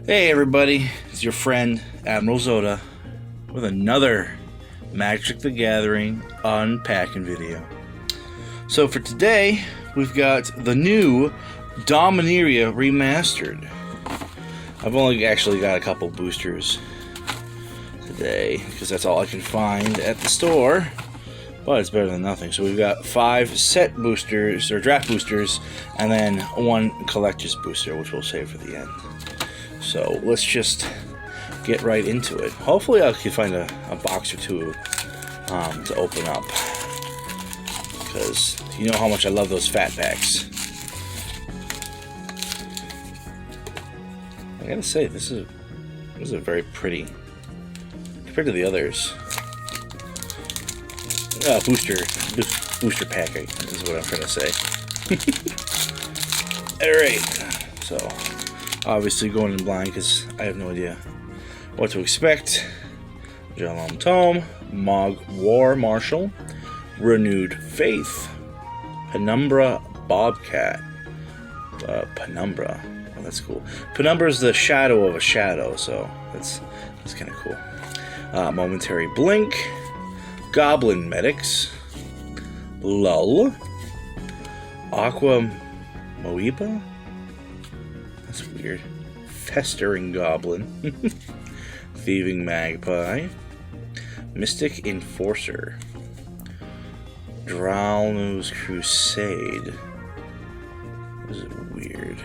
Hey everybody, it's your friend Admiral Zoda with another Magic the Gathering unpacking video. So for today, we've got the new Dominaria Remastered. I've only actually got a couple boosters today because that's all I can find at the store, but it's better than nothing. So we've got 5 set boosters, or draft boosters, and then 1 collector's booster, which we'll save for the end. So let's just get right into it. Hopefully I can find a box or two to open up, because you know how much I love those fat packs. I gotta say, this is a very pretty, compared to the others. Booster pack is what I'm trying to say. Alright, so obviously going in blind because I have no idea what to expect. Jalom Tome, Mog War Marshal, Renewed Faith, Penumbra Bobcat. Penumbra. Oh, that's cool. Penumbra is the shadow of a shadow, so that's kind of cool. Momentary Blink, Goblin Medics, Lull, Aqua Moeba. That's weird. Festering Goblin, Thieving Magpie, Mystic Enforcer, Dralnu's Crusade. This is weird.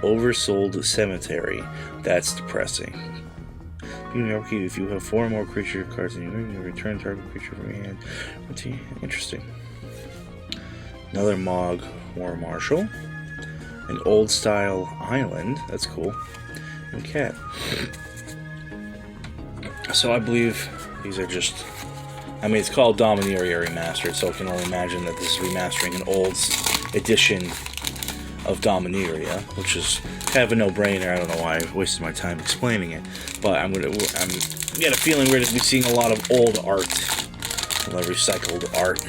Oversold Cemetery. That's depressing. If you have 4 or more creature cards in your hand, you return target creature from your hand. Interesting. Another Mog War Marshal. An old style island. That's cool. And cat. So I believe these are just, I mean, it's called Dominaria Remastered, so I can only imagine that this is remastering an old edition of Dominaria, which is kind of a no-brainer. I don't know why I wasted my time explaining it, but I'm get a feeling we're going to be seeing a lot of old art, a lot of recycled art.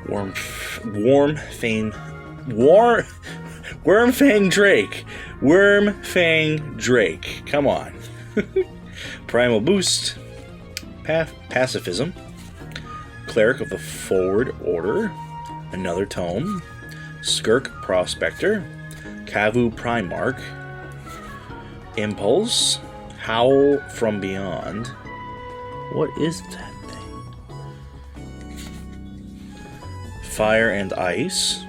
Wormfang Drake. Come on. Primal Boost. Pacifism. Cleric of the Forward Order. Another Tome. Skirk Prospector. Kavu Primarch. Impulse. Howl from Beyond. What is that thing? Fire and Ice.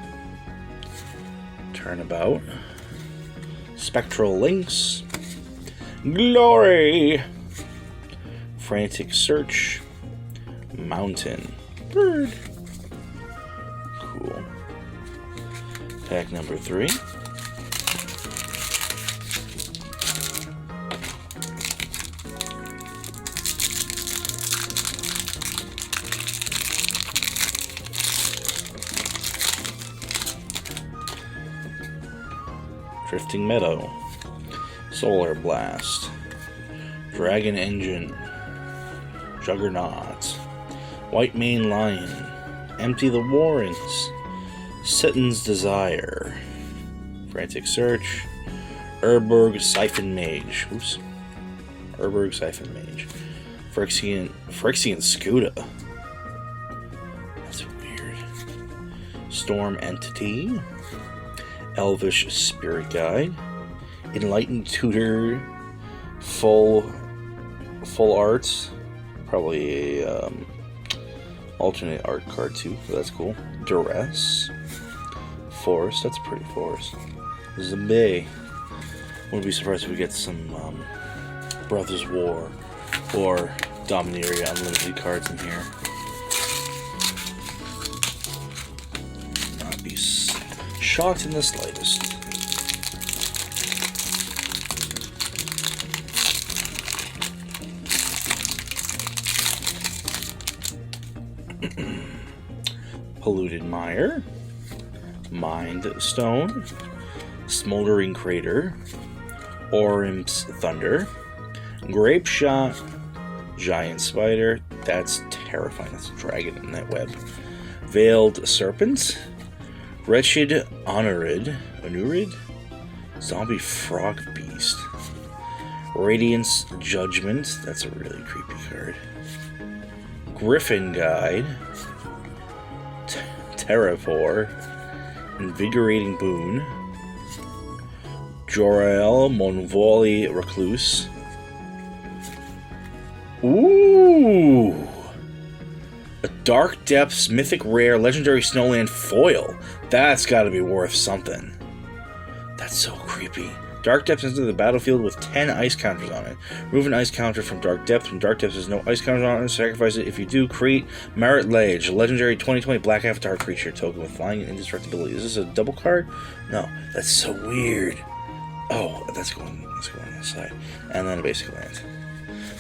Turnabout. Spectral Links. Glory. Frantic Search. Mountain. Bird. Cool. Pack number 3. Drifting Meadow, Solar Blast, Dragon Engine, Juggernaut, White Mane Lion, Empty the Warrens, Sitton's Desire, Frantic Search, Urberg Siphon Mage, Urberg Siphon Mage, Phyrexian Scuda, that's weird, Storm Entity, Elvish Spirit Guide, Enlightened Tutor, full art, probably a alternate art card too, so that's cool. Duress, Forest, that's a pretty forest. Zombie, wouldn't be surprised if we get some Brothers War or Dominaria Unlimited cards in here. Not be shocked in the slightest. Polluted Mire, Mind Stone, Smoldering Crater, Orim's Thunder, Grape Shot, Giant Spider, that's terrifying, that's a dragon in that web, Veiled Serpent, Wretched Onurid? Zombie Frog Beast. Radiance Judgment. That's a really creepy card. Griffin Guide. Terravore. Invigorating Boon. Jor-El Monvoli Recluse. Ooh! A Dark Depths Mythic Rare Legendary Snowland Foil. That's gotta be worth something. That's so creepy. Dark Depths enters the battlefield with 10 ice counters on it. Remove an ice counter from Dark Depths. When Dark Depths has no ice counters on it, sacrifice it. If you do, create Marit Lage, a legendary 2020 black avatar creature token with flying and indestructibility. Is this a double card? No. That's so weird. Oh, that's going on the side. And then a basic land.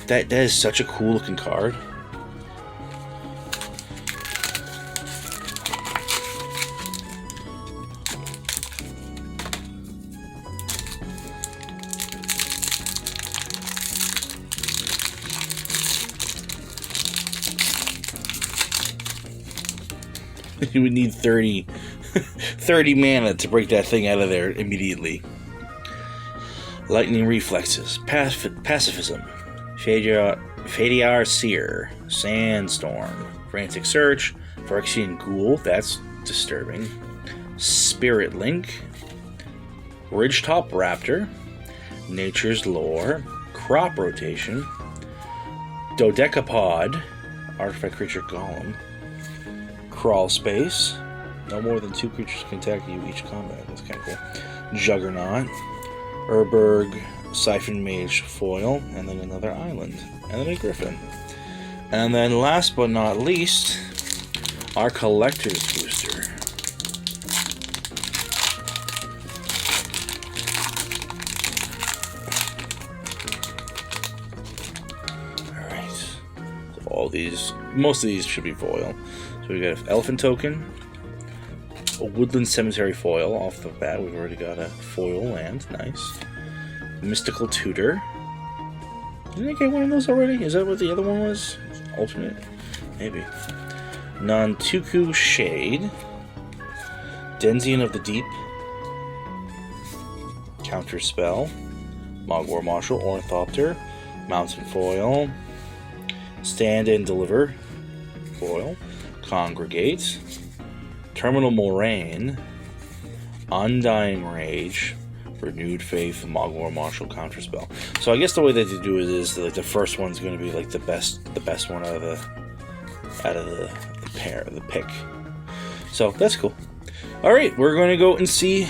That is such a cool looking card. You would need 30 mana to break that thing out of there immediately. Lightning Reflexes. Pacifism. Fadiar Seer. Sandstorm. Frantic Search. Phyrexian Ghoul. That's disturbing. Spirit Link. Ridgetop Raptor. Nature's Lore. Crop Rotation. Dodecapod. Artifact Creature Golem. Crawl Space. No more than 2 creatures can attack you each combat. That's kind of cool. Juggernaut. Urberg. Siphon Mage Foil. And then another island. And then a Griffin. And then last but not least, our Collector's Booster. Alright. So all these, most of these should be foil. So we got an Elephant Token, a Woodland Cemetery Foil off the bat. We've already got a foil land. Nice. Mystical Tutor. Didn't I get one of those already? Is that what the other one was? Alternate? Maybe. Nantuku Shade. Denzian of the Deep. Counter Spell. Mogwar Marshal. Ornithopter. Mountain Foil. Stand and Deliver. Foil. Congregate. Terminal Moraine. Undying Rage. Renewed Faith. Mogwar Marshal. Counterspell. So I guess the way that they do it is like the first one's going to be like the best one out of the pair, the pick. So that's cool. All right, we're going to go and see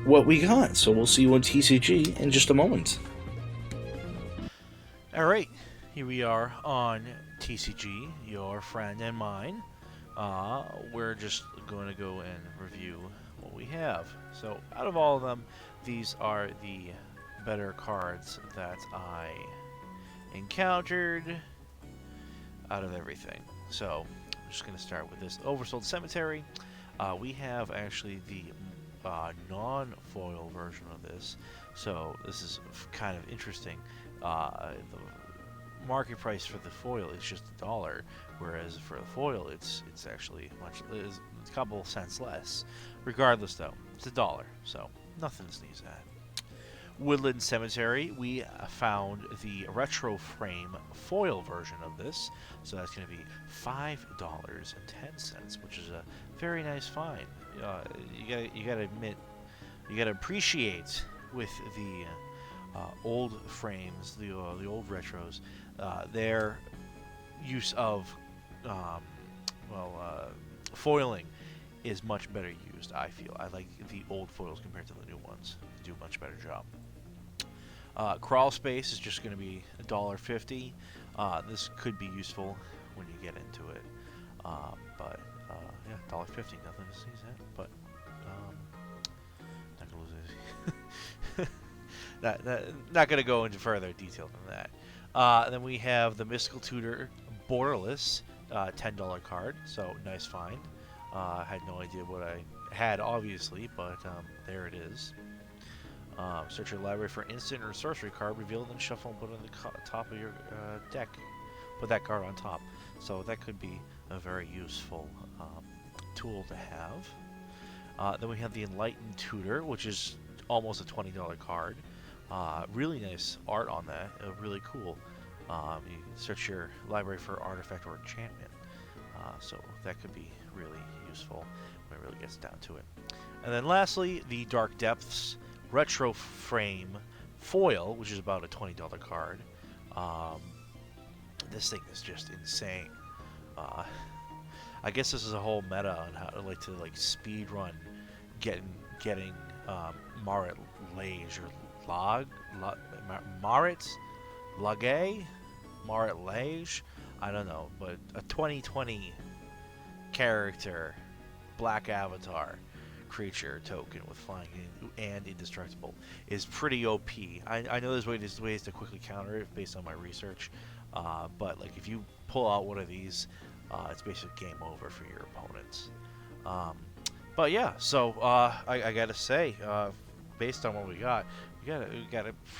what we got. So we'll see you on TCG in just a moment. All right, here we are on TCG, your friend and mine. We're just going to go and review what we have. So out of all of them, these are the better cards that I encountered out of everything. So I'm just going to start with this Oversold Cemetery. We have actually the non-foil version of this, so this is kind of interesting. The market price for the foil is just $1, whereas for the foil it's actually it's a couple cents less. Regardless, though, it's $1, so nothing to sneeze at. Woodland Cemetery, we found the retro frame foil version of this, so that's going to be $5.10, which is a very nice find. You gotta admit, you gotta appreciate with the old frames, the old retros, their use of foiling is much better used. I feel I like the old foils compared to the new ones. They do a much better job. Crawl Space is just going to be $1.50. This could be useful when you get into it, but yeah, $1.50, nothing to sneeze at. But not going to lose it. Not going to go into further detail than that. Then we have the Mystical Tutor Borderless, $10 card. So nice find. I had no idea what I had, obviously, but there it is. Search your library for an instant or sorcery card, reveal it, then shuffle and put it on the top of your deck. Put that card on top. So that could be a very useful tool to have. Then we have the Enlightened Tutor, which is almost a $20 card. Really nice art on that. Really cool. You can search your library for artifact or enchantment. So that could be really useful when it really gets down to it. And then lastly, the Dark Depths Retro Frame Foil, which is about a $20 card. This thing is just insane. I guess this is a whole meta on how to speed run getting Marit Lage or Marit Lage. I don't know, but a 2020 character, black avatar creature token with flying and indestructible is pretty OP. I know there's ways to quickly counter it based on my research, but like if you pull out one of these, it's basically game over for your opponents. But yeah, so I gotta say, based on what we got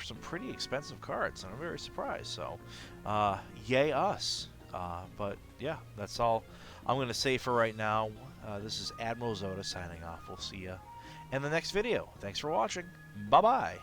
some pretty expensive cards, and I'm very surprised. So, yay us! But yeah, that's all I'm gonna say for right now. This is Admiral Zoda signing off. We'll see ya in the next video. Thanks for watching. Bye bye.